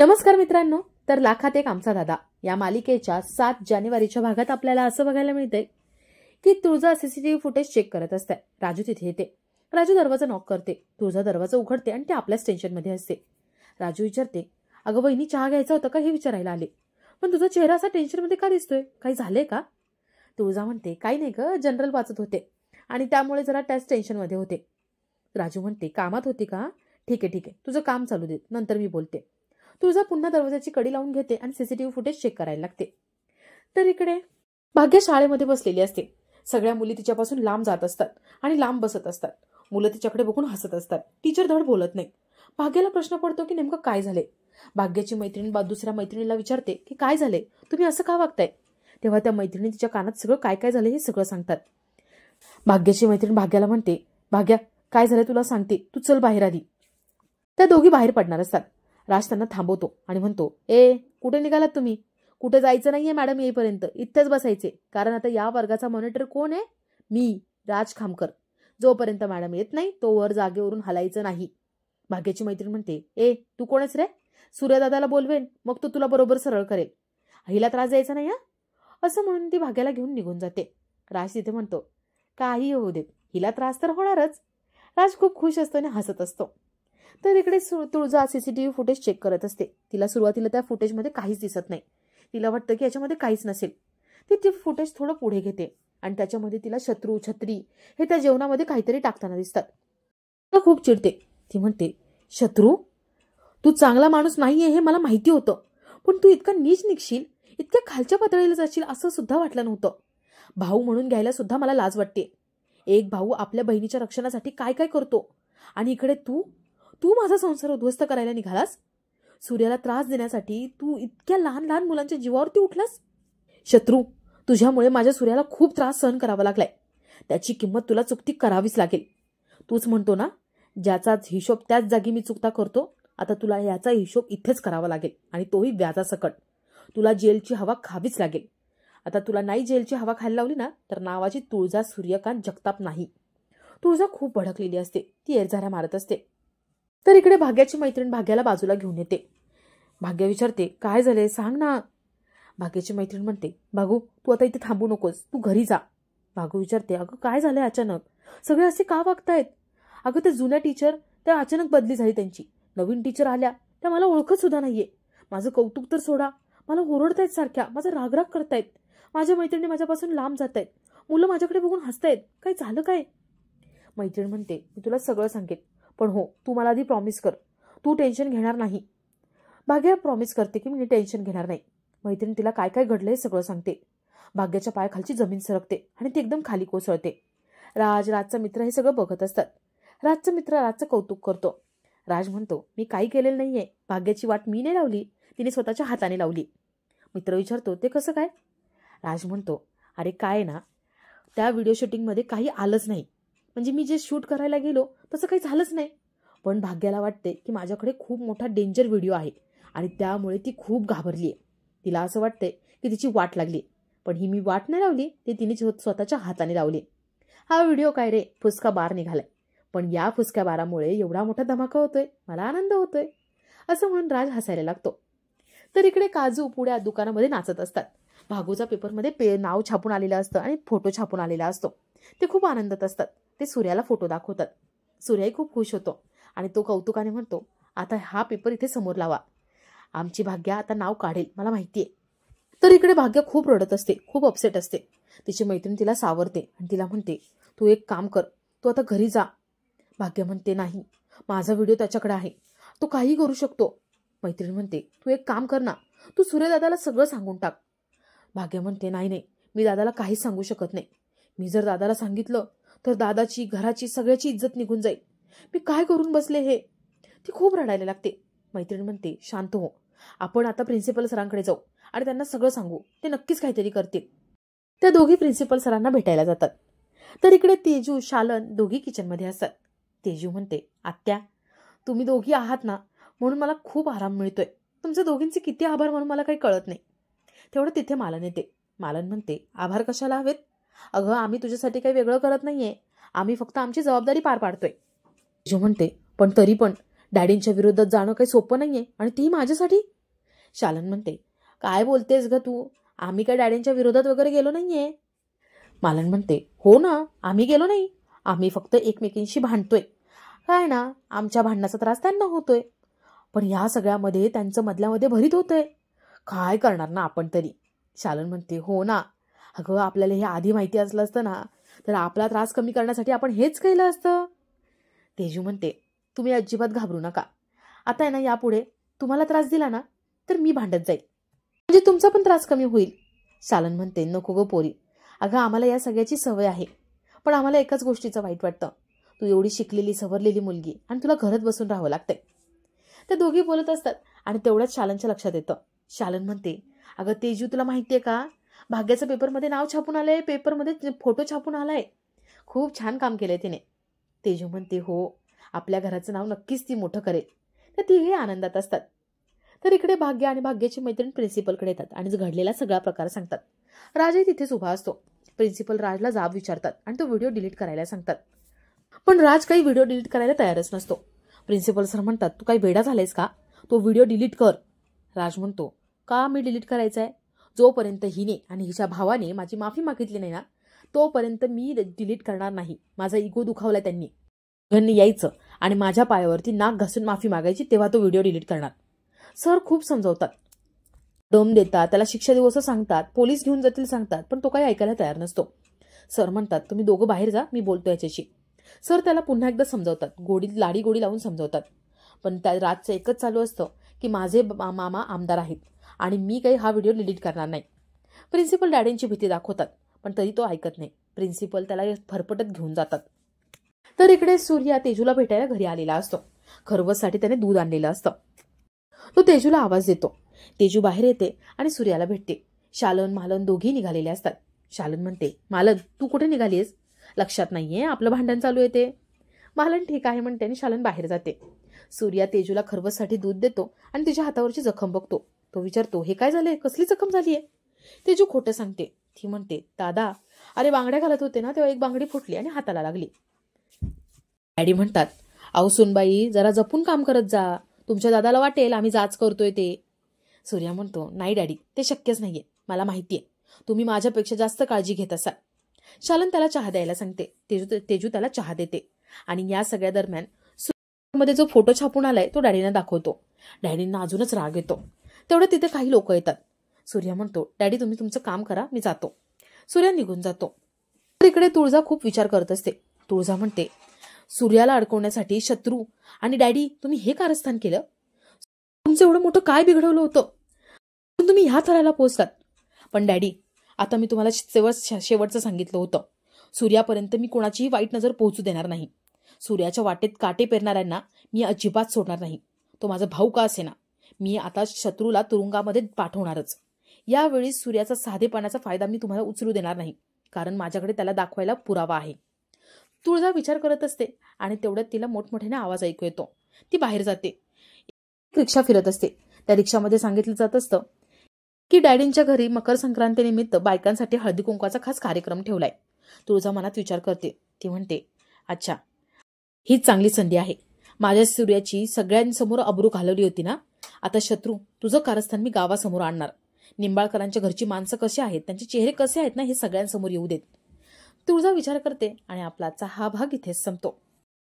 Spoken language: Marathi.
नमस्कार मित्रांनो. तर लाखात एक आमचा दादा या मालिकेच्या 7 जानेवारीच्या भागात आपल्याला असं बघायला मिळतंय की तुळजा सीसीटीव्ही फुटेज चेक करत असते. राजू तिथे येते. राजू दरवाजा नॉक करते. तुळजा दरवाजा उघडते आणि ती आपल्याच टेन्शनमध्ये असते. राजू विचारते, अगं वहिनी चहा घ्यायचा होता का हे विचारायला आले, पण तुझा चेहरा असा टेन्शनमध्ये का दिसतोय, काही झालंय का? तुळजा म्हणते, काही नाही ग, जनरल वाचत होते आणि त्यामुळे जरा टेस्ट टेन्शनमध्ये होते. राजू म्हणते, कामात होती का? ठीक आहे, तुझं काम चालू दे, नंतर मी बोलते. तुळजा पुन्हा दरवाजाची कडी लावून घेते आणि सीसीटीव्ही फुटेज चेक करायला लागते. तर इकडे भाग्य शाळेमध्ये बसलेली असते. सगळ्या मुली तिच्यापासून लांब जात असतात आणि लांब बसत असतात. मुलं तिच्याकडे बघून हसत असतात. टीचर धड बोलत नाही. भाग्याला प्रश्न पडतो की नेमकं काय झाले. भाग्याची मैत्रीण दुसऱ्या मैत्रिणीला विचारते की काय झाले, तुम्ही असं का वागताय? तेव्हा त्या मैत्रिणी तिच्या कानात सगळं काय काय झालं हे सगळं सांगतात. भाग्याची मैत्रीण भाग्याला म्हणते, भाग्या काय झालं तुला सांगते, तू चल बाहेर आधी. त्या दोघी बाहेर पडणार असतात. राज त्यांना थांबवतो आणि म्हणतो, ए कुठे निघालात तुम्ही? कुठे जायचं नाहीये मॅडम येईपर्यंत, इथेच बसायचे, कारण आता या वर्गाचा मॉनिटर कोण आहे? मी, राज खामकर. जोपर्यंत मॅडम येत नाही तोवर जागेवरून हलायचं नाही. भाग्याची मैत्रीण म्हणते, ए तू कोणच रे? सूर्यदादाला बोलवेन, मग तो तुला बरोबर सरळ करेल. हिला त्रास द्यायचा नाही हा, असं म्हणून ती भाग्याला घेऊन निघून जाते. राज तिथे म्हणतो, काही होऊ दे, हिला त्रास तर होणारच. राज खूप खुश असतो आणि हसत असतो. तर इकडे तुळजा सीसीटीव्ही फुटेज चेक करत असते. तिला सुरुवातीला त्या फुटेजमध्ये काहीच दिसत नाही. तिला वाटतं की याच्यामध्ये काहीच नसेल. ती फुटेज थोडं पुढे घेते आणि त्याच्यामध्ये तिला शत्रू, छत्री हे त्या जेवणामध्ये काहीतरी टाकताना दिसतात. तिला खूप चिडते. ती म्हणते, शत्रू, तू चांगला माणूस नाहीये हे मला माहिती होतं, पण तू इतका नीच निघशील, इतक्या खालच्या पातळीला जाशील असं सुद्धा वाटलं नव्हतं. भाऊ म्हणून घ्यायला सुद्धा मला लाज वाटते. एक भाऊ आपल्या बहिणीच्या रक्षणासाठी काय काय करतो, आणि इकडे तू माझा संसार उद्ध्वस्त करायला निघालास. सूर्याला त्रास देण्यासाठी तू इतक्या लहान लहान मुलांच्या जीवावरती उठलास. शत्रू, तुझ्यामुळे माझ्या सूर्याला खूप त्रास सहन करावा लागलाय. त्याची किंमत तुला चुकती करावीच लागेल. तूच म्हणतो ना, ज्याचाच हिशोब त्याच जागी मी चुकता करतो. आता तुला याचा हिशोब इथेच करावा लागेल, आणि तोही व्याजासकट. तुला जेलची हवा खावीच लागेल. आता तुला नाही जेलची हवा खायला लावली ना, तर नावाची तुळजा सूर्यकांत जगताप नाही. तुळजा खूप भडकलेली असते. ती एरझाऱ्या मारत असते. तर इकडे भाग्याची मैत्रीण भाग्याला बाजूला घेऊन येते. भाग्य विचारते, काय झाले सांग ना. भाग्याची मैत्रीण म्हणते, भागू तू आता इथे थांबू नकोस, तू घरी जा. भागू विचारते, अगं काय झालंय अचानक, सगळे असे का वागतायत? अगं ते जुन्या टीचर त्या अचानक बदली झाली त्यांची. नवीन टीचर आल्या त्या मला ओळखत सुद्धा नाहीये. माझं कौतुक तर सोडा, मला ओरडतायत सारख्या, माझा रागराग करतायत. माझ्या मैत्रिणी माझ्यापासून लांब जात आहेत. मुलं माझ्याकडे बघून हसतायत. काय झालं काय? मैत्रीण म्हणते, मी तुला सगळं सांगेन, पण हो तू मला आधी प्रॉमिस कर, तू टेन्शन घेणार नाही. भाग्य प्रॉमिस करते की मी टेन्शन घेणार नाही. मैत्रीण तिला काय काय घडलंय सगळं सांगते. भाग्याच्या पायाखालची जमीन सरकते आणि ती एकदम खाली कोसळते. राजचा मित्र हे सगळं बघत असतात. राजचा मित्र राजचं कौतुक करतो. राज म्हणतो, मी काही केलेलं नाहीये, भाग्याची वाट मी नाही लावली, तिने स्वतःच्या हाताने लावली. मित्र विचारतो, ते कसं काय? राज म्हणतो, अरे काय ना, त्या व्हिडिओ शूटिंगमध्ये काही आलंच नाही. म्हणजे मी जे शूट करायला गेलो तसं काही झालंच नाही. पण भाग्याला वाटते की माझ्याकडे खूप मोठा डेंजर व्हिडिओ आहे आणि त्यामुळे ती खूप घाबरलीये. तिला असं वाटतंय की तिची वाट लागली, पण ही मी वाट नाही लावली, ती तिने स्वतःच्या हाताने लावली. हा व्हिडिओ काय रे, फुसका बार निघालाय, पण या फुसक्या बारामुळे एवढा मोठा धमाका होतोय, मला आनंद होतोय, असं म्हणून राज हसायला लागतो. तर इकडे काजू पुड्या दुकानामध्ये नाचत असतात. भागूचा पेपरमध्ये नाव छापून आलेलं असतं आणि फोटो छापून आलेला असतो. ते खूप आनंदात असतात. ते सूर्याला फोटो दाखवतात. सूर्याही खूप खुश होतो आणि तो कौतुकाने म्हणतो, आता हा पेपर इथे समोर लावा, आमची भाग्या आता नाव काढेल, मला माहितीये. तर इकडे भाग्य खूप रडत असते, खूप अपसेट असते. तिची मैत्रीण तिला सावरते आणि तिला म्हणते, तू एक काम कर, तू आता घरी जा. भाग्य म्हणते, नाही, माझा व्हिडिओ त्याच्याकडे आहे, तो काही करू शकतो. मैत्रीण म्हणते, तू एक काम कर ना, तू सूर्यदादाला सगळं सांगून टाक. भाग्य म्हणते, नाही, मी दादाला काहीच सांगू शकत नाही. मी जर दादाला सांगितलं तर दादाची, घराची, सगळ्याची इज्जत निघून जाईल. मी काय करून बसले हे. ती खूप रडायला लागते. मैत्रीण म्हणते, शांत हो, आपण आता प्रिन्सिपल सरांकडे जाऊ आणि त्यांना सगळं सांगू, ते नक्कीच काहीतरी करतील. त्या दोघी प्रिन्सिपल सरांना भेटायला जातात. तर इकडे तेजू, शालन दोघी किचनमध्ये असतात. तेजू म्हणते, आत्या तुम्ही दोघी आहात ना, म्हणून मला खूप आराम मिळतोय. तुमच्या दोघींचे किती आभार म्हणून मला काही कळत नाही. तेवढं तिथे मालन येते. मालन म्हणते, आभार कशाला हवेत? अगं आम्ही तुझ्यासाठी काही वेगळं करत नाहीये, आम्ही फक्त आमची जबाबदारी पार पाडतोय. तेजू म्हणते, पण तरी पण डॅडींच्या विरोधात जाणं काही सोपं नाहीये, आणि तीही माझ्यासाठी. शालन म्हणते, काय बोलतेस ग तू? आम्ही काय डॅडींच्या विरोधात वगैरे गेलो नाहीये. मालन म्हणते, हो ना, आम्ही गेलो नाही. आम्ही फक्त एकमेकींशी भांडतोय. काय ना, आमच्या भांडणाचा त्रास त्यांना होतोय, पण ह्या सगळ्यामध्ये त्यांचं मधल्यामध्ये भरीत होतंय. काय करणार ना आपण तरी. शालन म्हणते, हो ना, अगं आपल्याला हे आधी माहिती असलं असतं ना, तर आपला त्रास कमी करण्यासाठी आपण हेच केलं असतं. तेजू म्हणते, तुम्ही अजिबात घाबरू नका. आता आहे ना, यापुढे तुम्हाला त्रास दिला ना, तर मी भांडत जाईल, म्हणजे तुमचा पण त्रास कमी होईल. शालन म्हणते, नको गो पोरी, अगं आम्हाला या सगळ्याची सवय आहे, पण आम्हाला एकाच गोष्टीचं वाईट वाटतं. तू एवढी शिकलेली सवरलेली मुलगी आणि तुला घरात बसून राहावं लागतंय. ते दोघी बोलत असतात आणि तेवढ्याच शालनच्या लक्षात येतं. शालन म्हणते, अगं तेजू, तुला माहितीये का, भाग्याचं पेपरमध्ये नाव छापून आलंय, पेपरमध्ये फोटो छापून आलाय. खूप छान काम केलंय तिने. तेजू म्हणते, हो, आपल्या घराचं नाव नक्कीच ती मोठं करेल. तर तिघे आनंदात असतात. तर इकडे भाग्य आणि भाग्याची मैत्रीण प्रिन्सिपलकडे येतात आणि घडलेला सगळा प्रकार सांगतात. राजही तिथेच उभा असतो. प्रिन्सिपल राजला जाब विचारतात आणि तो व्हिडिओ डिलीट करायला सांगतात, पण राज काही व्हिडिओ डिलीट करायला तयारच नसतो. प्रिन्सिपल सर म्हणतात, तू काही वेडा झालायस का? तो व्हिडिओ डिलीट कर. राज म्हणतो, का मी डिलीट करायचा आहे? जोपर्यंत हिने आणि हिच्या भावाने माझी माफी मागितली नाही ना, तोपर्यंत मी डिलीट करणार नाही. माझा इगो दुखावला त्यांनी. घरनी यायचं आणि माझ्या पायावरती नाक घासून माफी मागायची, तेव्हा तो व्हिडिओ डिलीट करणार. सर खूप समजावतात, दम देतात, त्याला शिक्षा देऊ असं सांगतात, पोलीस घेऊन जातील सांगतात, पण तो काही ऐकायला तयार नसतो. सर म्हणतात, तुम्ही दोघं बाहेर जा, मी बोलतो याच्याशी. सर त्याला पुन्हा एकदा समजावतात, लाडी गोडी लावून समजावतात, पण त्या राजचं एकच चालू असतं की माझे मामा आमदार आहेत आणि मी काही हा व्हिडिओ डिलीट करणार नाही. प्रिन्सिपल डॅडींची भीती दाखवतात, पण तरी तो ऐकत नाही. प्रिन्सिपल त्याला फरफटत घेऊन जातात. तर इकडे सूर्या तेजूला भेटायला घरी आलेला असतो. खरवससाठी त्याने दूध आणलेलं असतं. तो तेजूला आवाज देतो. तेजू बाहेर येते आणि सूर्याला भेटते. शालन मालन दोघी निघालेले असतात. शालन म्हणते, मालन तू कुठे निघालीस? लक्षात नाहीये, आपलं भांडण चालू येते. मालन ठीक आहे म्हणते आणि शालन बाहेर जाते. सूर्या तेजूला खरवससाठी दूध देतो आणि तिच्या हातावरची जखम बघतो. तो विचारतो, हे काय झालंय? कसली जखम झालीये? तेजू खोटं सांगते. ती म्हणते, दादा, अरे बांगड्या घालत होते ना, तेव्हा एक बांगडी फुटली आणि हाताला लागली. डॅडी म्हणतात, अहो सुनबाई, जरा जपून काम करत जा, तुमच्या दादाला वाटेल आम्ही जाच करतोय ते. सूर्या म्हणतो, नाही डॅडी, ते शक्यच नाहीये. मला माहितीये तुम्ही माझ्यापेक्षा जास्त काळजी घेत असाल. शालन त्याला चहा द्यायला सांगते. तेजू त्याला चहा देते आणि या सगळ्या दरम्यान मध्ये जो फोटो छापून आलाय तो डॅडींना दाखवतो. डॅडींना अजूनच राग येतो. तेवढं तिथे काही लोक येतात. सूर्या म्हणतो, डॅडी तुम्ही तुमचं काम करा, मी जातो. सूर्या निघून जातो. तर इकडे तुळजा खूप विचार करत असते. तुळजा म्हणते, सूर्याला अडकवण्यासाठी शत्रू आणि डॅडी तुम्ही हे कारस्थान केलं? तुमचं एवढं मोठं काय बिघडवलं होतं? तुम्ही ह्या थराला पोहोचलात. पण डॅडी, आता मी तुम्हाला शेवटचं सांगितलं होतं, सूर्यापर्यंत मी कोणाचीही वाईट नजर पोहोचू देणार नाही. सूर्याच्या वाटेत काटे पेरणाऱ्यांना मी अजिबात सोडणार नाही. तो माझा भाऊ का असेना, मी आता शत्रूला तुरुंगामध्ये पाठवणारच. यावेळी सूर्याचा साधेपणाचा फायदा मी तुम्हाला उचलू देणार नाही, कारण माझ्याकडे त्याला दाखवायला पुरावा आहे. तुळजा विचार करत असते आणि तेवढ्यात तिला मोठमोठ्याने आवाज ऐकू येतो. ती बाहेर जाते. रिक्षा फिरत असते. त्या रिक्षामध्ये सांगितलं जात असतं की डॅडींच्या घरी मकर संक्रांतीनिमित्त बायकांसाठी हळदी कुंकवाचा खास कार्यक्रम ठेवलाय. तुळजा मनात विचार करते. ती म्हणते, अच्छा, हीच चांगली संधी आहे. माझ्या सूर्याची सगळ्यांसमोर अब्रू घालवली होती ना, आता शत्रू तुझं कारस्थान मी गावासमोर आणणार. निंबाळकरांच्या घरची माणसं कशी आहेत, त्यांचे चेहरे कसे आहेत ना, हे सगळ्यांसमोर येऊ देत. तुळजा विचार करते आणि आपला आजचा हा भाग इथेच संपतो.